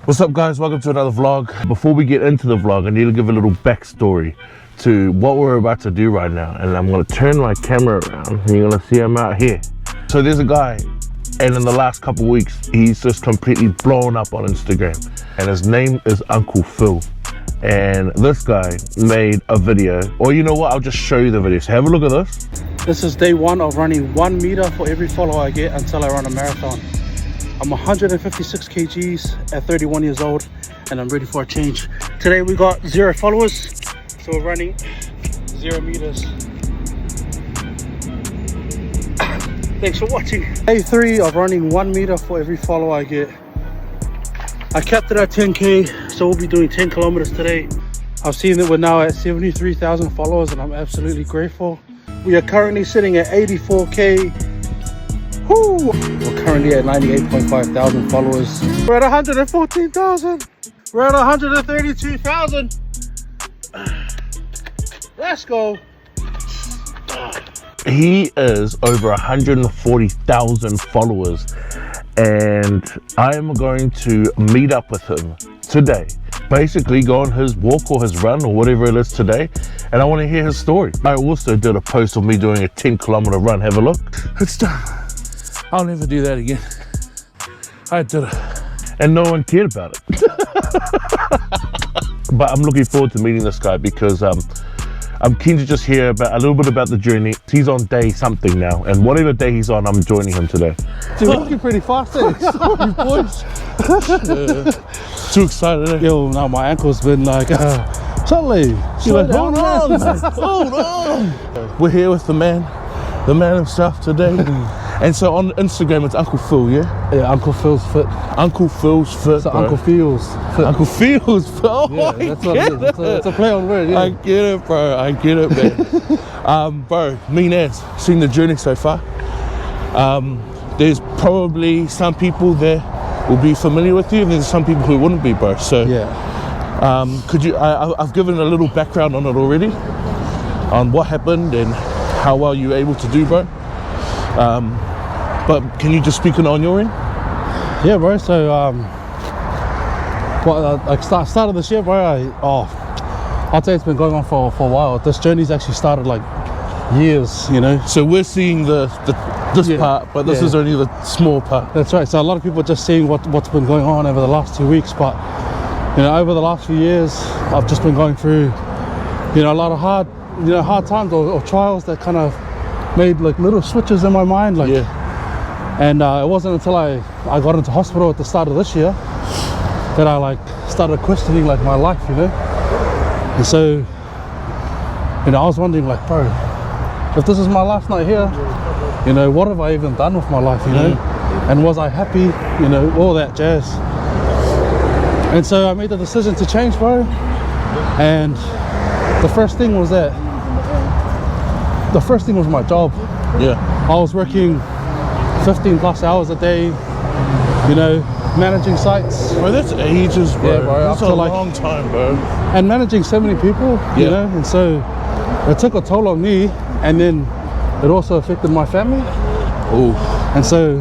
What's up guys, welcome to another vlog. Before we get into the vlog, I need to give a little backstory to what we're about to do right now. And I'm gonna turn my camera around and you're gonna see him out here. So there's a guy, and in the last couple weeks, he's just completely blown up on Instagram. And his name is Uncle Phil. And this guy made a video, or you know what, I'll just show you the video. So have a look at this. This is day one of running 1 meter for every follower I get until I run a marathon. I'm 156 kgs at 31 years old and I'm ready for a change. Today we got 0 followers, so we're running 0 meters. Thanks for watching. Day 3 of running 1 meter for every follower I get. I capped it at 10k, so we'll be doing 10 kilometers today. I've seen that we're now at 73,000 followers and I'm absolutely grateful. We are currently sitting at 84k. Woo! We're currently at 98.5 thousand followers. We're at 114,000. We're at 132,000. Let's go. He is over 140,000 followers, and I am going to meet up with him today. Basically go on his walk or his run or whatever it is today, and I want to hear his story. I also did a post of me doing a 10-kilometer run. Have a look. It's done. I'll never do that again. I did it. And no one cared about it. But I'm looking forward to meeting this guy because I'm keen to just hear about a little bit about the journey. He's on day something now, and whatever day he's on, I'm joining him today. Dude, we're looking pretty fast, eh? Sorry, boys. Too excited, eh? Yo, now my ankle's been like, Charlie, hold on, hold on. We're here with the man himself today. And so on Instagram, it's Uncle Phil, yeah? Yeah, Uncle Phil's fit. Uncle Phil's fit, So bro. Uncle Phil's fit. Uncle Phil's fit. Oh, Yeah, that's what it is. It's a play on word, yeah. I get it, bro. I get it, man. Bro, mean as, seen the journey so far. There's probably some people that will be familiar with you, and there's some people who wouldn't be, bro. So, yeah. could you? I've given a little background on it already, on what happened and how well you were able to do, bro. But can you just speak on your end? Yeah, bro. So, start of this year, bro. I'd say it's been going on for a while. This journey's actually started like years, you know. So we're seeing this part, but this is only the small part. That's right. So a lot of people are just seeing what's been going on over the last 2 weeks, but you know, over the last few years, I've just been going through, you know, a lot of hard times or trials that kind of made like little switches in my mind, like. Yeah. And it wasn't until I got into hospital at the start of this year that I like started questioning like my life, you know. And so, you know, I was wondering like, bro, if this is my last night here, you know, what have I even done with my life, you know? And was I happy, you know, all that jazz. And so I made the decision to change, bro. And the first thing was my job. Yeah. I was working 15 plus hours a day, you know, managing sites. Bro, that's ages, bro. Yeah, bro, That's up a to, like, long time, bro. And managing so many people, you know, and so it took a toll on me, and then it also affected my family. Oh. And so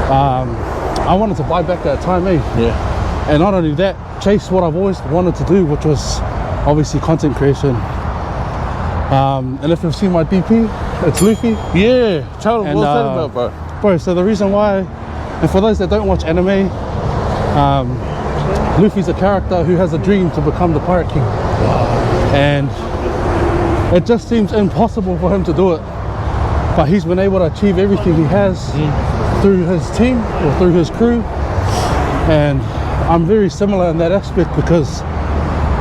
I wanted to buy back that time, eh? Yeah. And not only that, chase what I've always wanted to do, which was obviously content creation. And if you've seen my DP, it's Luffy. Yeah. Tell them, what's that about, bro? Bro, so the reason why, and for those that don't watch anime, Luffy's a character who has a dream to become the Pirate King. Wow. And it just seems impossible for him to do it. But he's been able to achieve everything he has through his team or through his crew. And I'm very similar in that aspect because,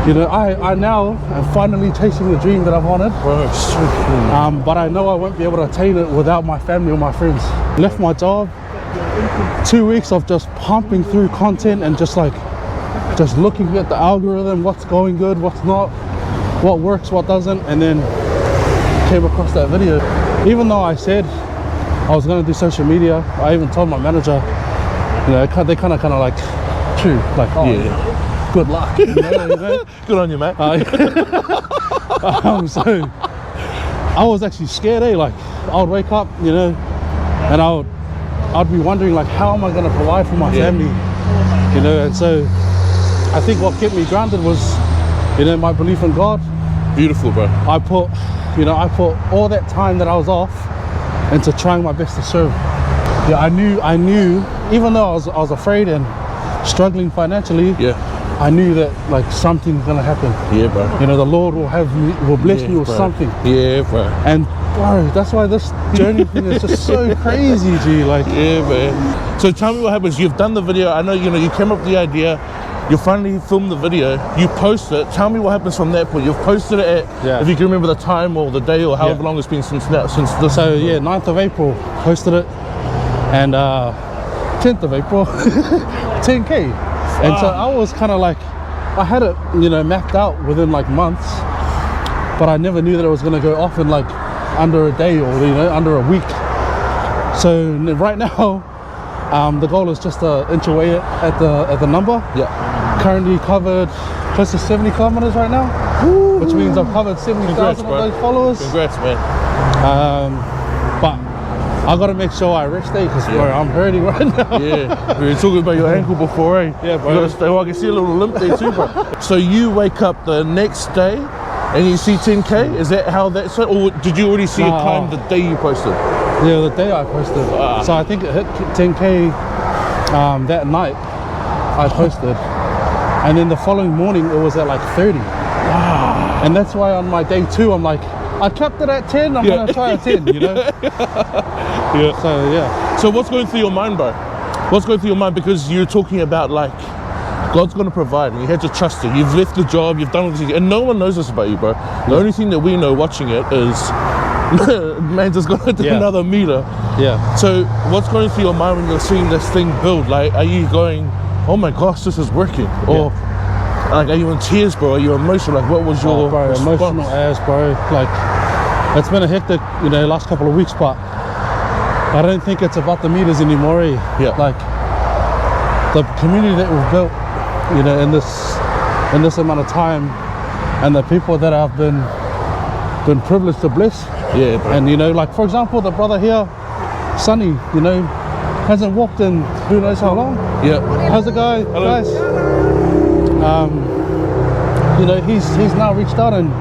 you know, I now am finally chasing the dream that I've wanted. Bro, so cool. But I know I won't be able to attain it without my family or my friends. Left my job, 2 weeks of just pumping through content and just looking at the algorithm, what's going good, what's not, what works, what doesn't, and then came across that video. Even though I said I was going to do social media, I even told my manager, you know, they kind of like, true, like, oh, yeah. Good luck. You know? Good on you, mate. So I was actually scared, eh? Like, I would wake up, you know, and I'd be wondering, like, how am I going to provide for my family you know. And so I think what kept me grounded was, you know, my belief in God. Beautiful, bro. I put all that time that I was off into trying my best to serve. Yeah, I knew, even though I was afraid and struggling financially, Yeah. I knew that like something's gonna happen. Yeah, bro. You know, the Lord will bless me with bro. something. Yeah, bro. And bro, that's why this journey thing is just so crazy, G. Like, Yeah, man. So tell me what happens. You've done the video. I know, you know, you came up with the idea. You finally filmed the video. You post it. Tell me what happens from that point. You've posted it at, Yeah. if you can remember the time or the day or however Yeah. long it's been since this. so yeah, 9th of April, posted it, and 10th of April, 10K. And so I was kind of like, I had it, you know, mapped out within like months, but I never knew that it was gonna go off in like under a day or, you know, under a week. So right now, the goal is just to inch away at the number. Yeah. Currently covered close to 70 kilometers right now, which means I've covered 70,000 of bro. those followers. Congrats, man. But I gotta make sure I rest day because bro, I'm hurting right now. Yeah. We were talking about your ankle before, eh? Yeah, bro. You gotta stay. Well, I can see a little limp there too, bro. So you wake up the next day and you see 10K? Is that how that's it? Or did you already see a climb the day you posted? Yeah, the day I posted. So I think it hit 10K that night I posted. And then the following morning it was at like 30. Wow. And that's why on my day 2 I'm like, I kept it at 10, I'm gonna try at 10, you know? Yeah. So yeah. So what's going through your mind, bro? What's going through your mind? Because you're talking about like, God's going to provide and you had to trust it. You've left the job, you've done all these things, and no one knows this about you, bro. The only thing that we know watching it is man's just going to do another meter. Yeah. So what's going through your mind when you're seeing this thing build? Like, are you going, oh my gosh, this is working? Or like, are you in tears, bro? Are you emotional? Like, what was your response? Emotional as, bro. Like, it's been a hectic, you know, last couple of weeks, but I don't think it's about the meters anymore. Eh? Yeah. Like, the community that we've built, you know, in this amount of time, and the people that I've been privileged to bless. Yeah, bro. And you know, like for example, the brother here, Sonny, you know, hasn't walked in who knows how long. Yeah. How's it going, Hello. guys? You know, he's now reached out and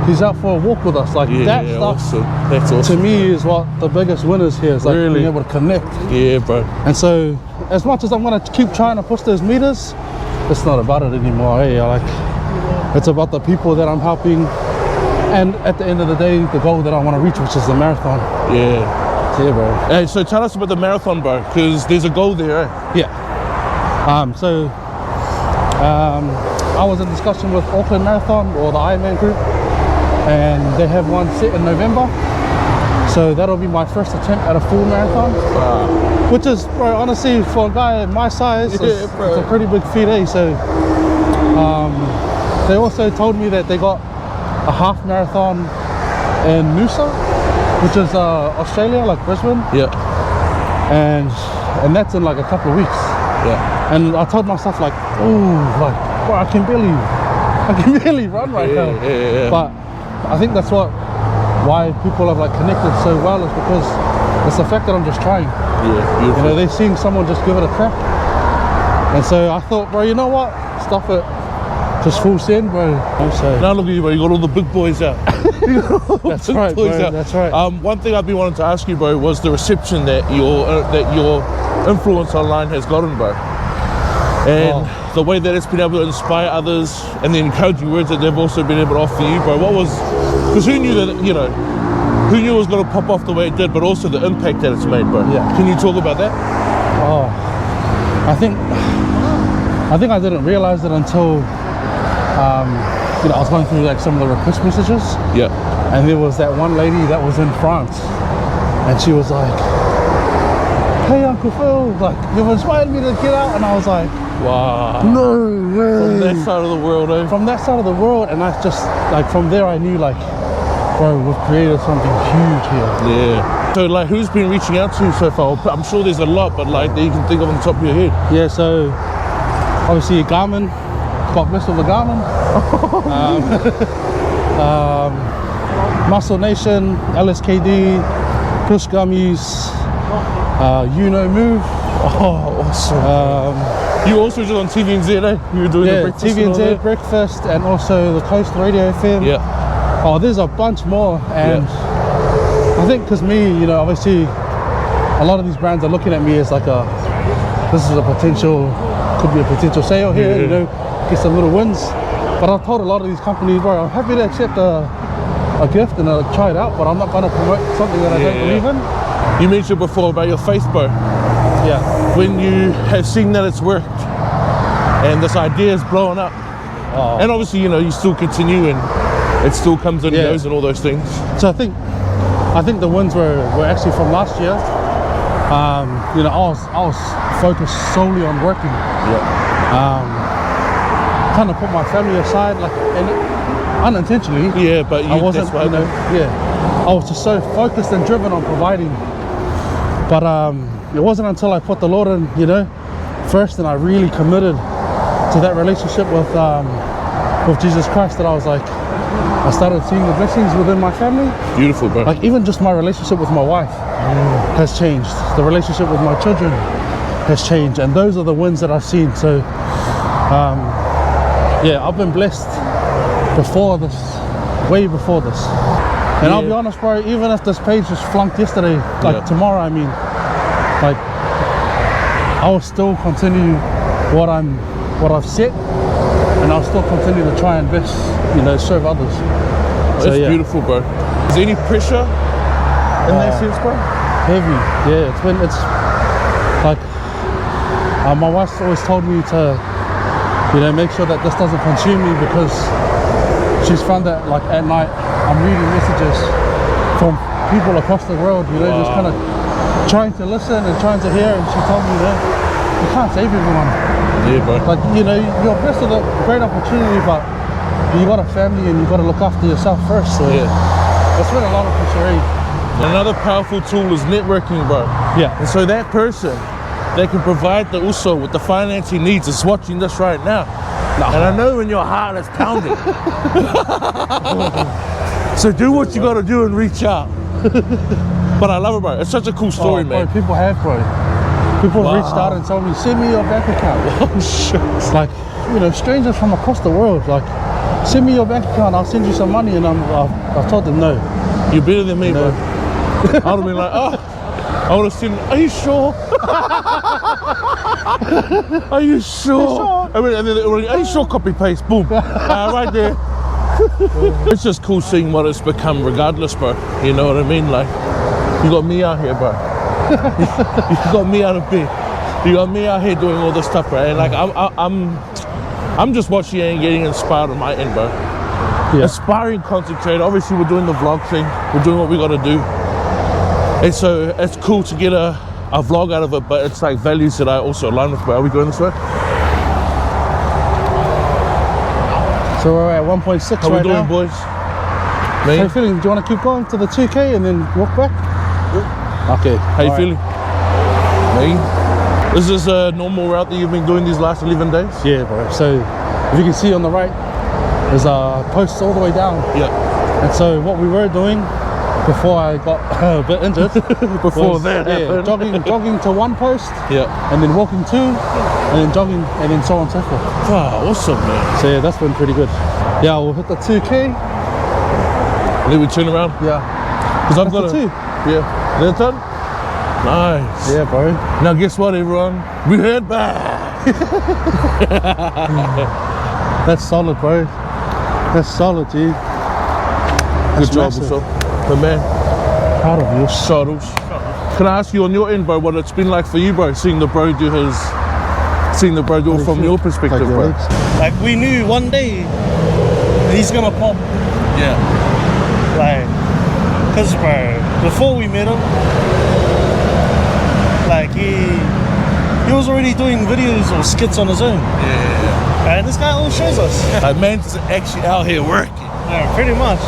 he's out for a walk with us. Like that stuff, awesome. That's awesome. to me is what the biggest winners here is, like Really? being able to connect. Yeah, bro. And so, as much as I'm gonna keep trying to push those meters, it's not about it anymore. Hey, like it's about the people that I'm helping, and at the end of the day, the goal that I want to reach, which is the marathon. Yeah. Yeah, bro. Hey, so tell us about the marathon, bro, because there's a goal there, eh? Yeah. I was in discussion with Auckland Marathon or the Ironman group, and they have one set in November. So that'll be my first attempt at a full marathon. Wow. Which is, bro, honestly, for a guy my size, it's a pretty big feat, eh? So they also told me that they got a half marathon in Noosa, which is Australia, like Brisbane. Yeah. And that's in like a couple of weeks. Yeah. And I told myself like, ooh, like, bro, I can barely run right now. Yeah. But I think that's why people have like connected so well, is because it's the fact that I'm just trying. Yeah, beautiful. You know, they've seen someone just give it a crack. And so I thought, bro, you know what? Stuff it. Just full send, bro. So Now look at you, bro. You got all the big boys out. that's right, bro. That's right. One thing I've been wanting to ask you, bro, was the reception that your influence online has gotten, bro, and the way that it's been able to inspire others, and the encouraging words that they've also been able to offer you, bro. What was? Because who knew that? You know, who knew it was going to pop off the way it did, but also the impact that it's made, bro. Yeah. Can you talk about that? Oh, I think I didn't realize it until you know, I was going through like some of the request messages. Yeah. And there was that one lady that was in France, and she was like, "Hey, Uncle Phil, like you've inspired me to get out." And I was like, Wow. "No way!" From that side of the world, eh? From that side of the world, and I just like from there I knew like, bro, we've created something huge here. Yeah. So like, who's been reaching out to you so far? I'm sure there's a lot, but like that you can think of on the top of your head. Yeah. So obviously Garmin, got blessed with a Garmin. Muscle Nation, LSKD, Push Gummies, Move. Oh, awesome. You also just on TVNZ, eh? You were doing the breakfast. TVNZ breakfast, and also the Coast Radio FM. Yeah. Oh, there's a bunch more, and I think because me, you know, obviously, a lot of these brands are looking at me as like this is a potential, could be a potential sale here, you know, get some little wins. But I've told a lot of these companies, bro, I'm happy to accept a gift and try it out, but I'm not going to promote something that I don't believe in. You mentioned before about your faith, bro. Yeah. When you have seen that it's worked and this idea is blowing up, and obviously, you know, you still continue and it still comes and goes and all those things. So I think the wins were actually from last year. You know, I was focused solely on working. Kind of put my family aside, like, and unintentionally. Yeah, but I wasn't, you know, I was just so focused and driven on providing. But it wasn't until I put the Lord in, you know, first, and I really committed to that relationship with Jesus Christ, that I was like, I started seeing the blessings within my family. Beautiful, bro. Like, even just my relationship with my wife has changed. The relationship with my children has changed, and those are the wins that I've seen. So yeah, I've been blessed before this, way before this. And I'll be honest, bro, even if this page just flunked yesterday, like tomorrow, I mean, like, I will still continue what I've set, and I'll still continue to try and best, you know, serve others. That's beautiful, bro. Is there any pressure in that sense, bro? Heavy, yeah. It's like, my wife's always told me to, you know, make sure that this doesn't consume me, because she's found that, like, at night I'm reading messages from people across the world, you know, just kind of trying to listen and trying to hear, and she told me that you can't save everyone. Yeah, bro. Like, you know, you're blessed with a great opportunity, but you got a family and you got to look after yourself first. So that's been a lot of pressure. Another powerful tool is networking, bro. Yeah. And so that person that can provide the also with the finance he needs is watching this right now. And I know in your heart it's pounding. So do what you got to do and reach out. But I love it, bro. It's such a cool story, man. Bro, people have, bro. People have reached out and told me, send me your bank account. Oh, shit. It's like, you know, strangers from across the world, like, send me your bank account, I'll send you some money. And I've told them no. You're better than me, bro. I would have been like, oh, I would have said, are you sure? Are you sure? I mean, and then, are you sure? Copy paste, boom, right there. It's just cool seeing what it's become, regardless, bro. You know what I mean? Like, you got me out here, bro. You got me out of bed. You got me out here doing all this stuff, bro. And like, I'm just watching and getting inspired on my end, bro. Yeah. Aspiring content creator. Obviously, we're doing the vlog thing. We're doing what we got to do. And so it's cool to get a vlog out of it, but it's like values that I also align with, bro. Are we going this way? So we're at 1.6 How right we doing, now. boys? How you feeling? Do you want to keep going to the 2K and then walk back? Yeah. Okay. How you feeling? Me? Is this a normal route that you've been doing these last 11 days? Yeah, bro. So if you can see on the right, there's posts all the way down. Yeah. And so what we were doing before I got a bit injured, before that happened, jogging to one post, and then walking two, and then jogging, and then so on and so forth. Wow, awesome, man. So yeah, that's been pretty good. Yeah, we'll hit the 2K. And then we turn around. Yeah. Because I've got the 2. Yeah. That's done. Nice. Yeah, bro. Now guess what, everyone? We head back. That's solid, bro. That's solid, G. Good job, also. But man, proud of you. Shuttles. Can I ask you on your end, bro, what it's been like for you, bro, seeing the bro do it from your perspective, bro? Like, we knew one day he's gonna pop. Yeah. Like, cause bro, before we met him, like he was already doing videos or skits on his own. Yeah. And this guy always shows us. Like, man's actually out here working. Yeah, pretty much.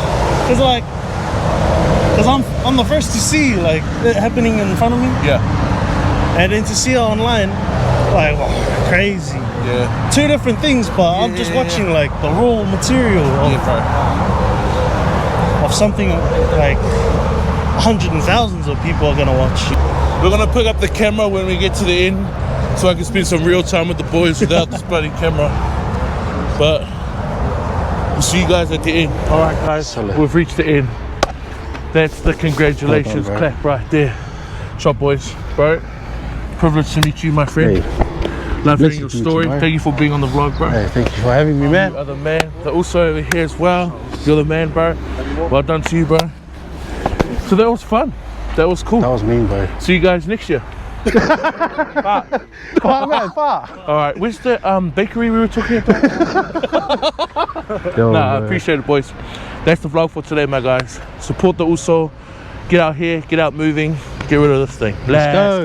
Cause I'm the first to see like it happening in front of me. Yeah. And then to see it online, like, wow, crazy. Yeah. Two different things, but I'm just watching like the raw material of something like hundreds and thousands of people are gonna watch. We're gonna pick up the camera when we get to the end so I can spend some real time with the boys without this bloody camera. But we'll see you guys at the end. All right, guys, we've reached the end. That's the congratulations clap right there. Shot, boys, bro. Privileged to meet you, my friend. Hey. Love hearing your story. Thank you for being on the vlog, bro. Hey, thank you for having me, man. You are the man. They're also over here as well. You're the man, bro. Well done to you, bro. So that was fun. That was cool. That was mean, bro. See you guys next year. Far, man, far. All right, where's the bakery we were talking about? Nah, I appreciate it, boys. That's the vlog for today, my guys. Support the Uso. Get out here, get out moving, get rid of this thing. Let's go.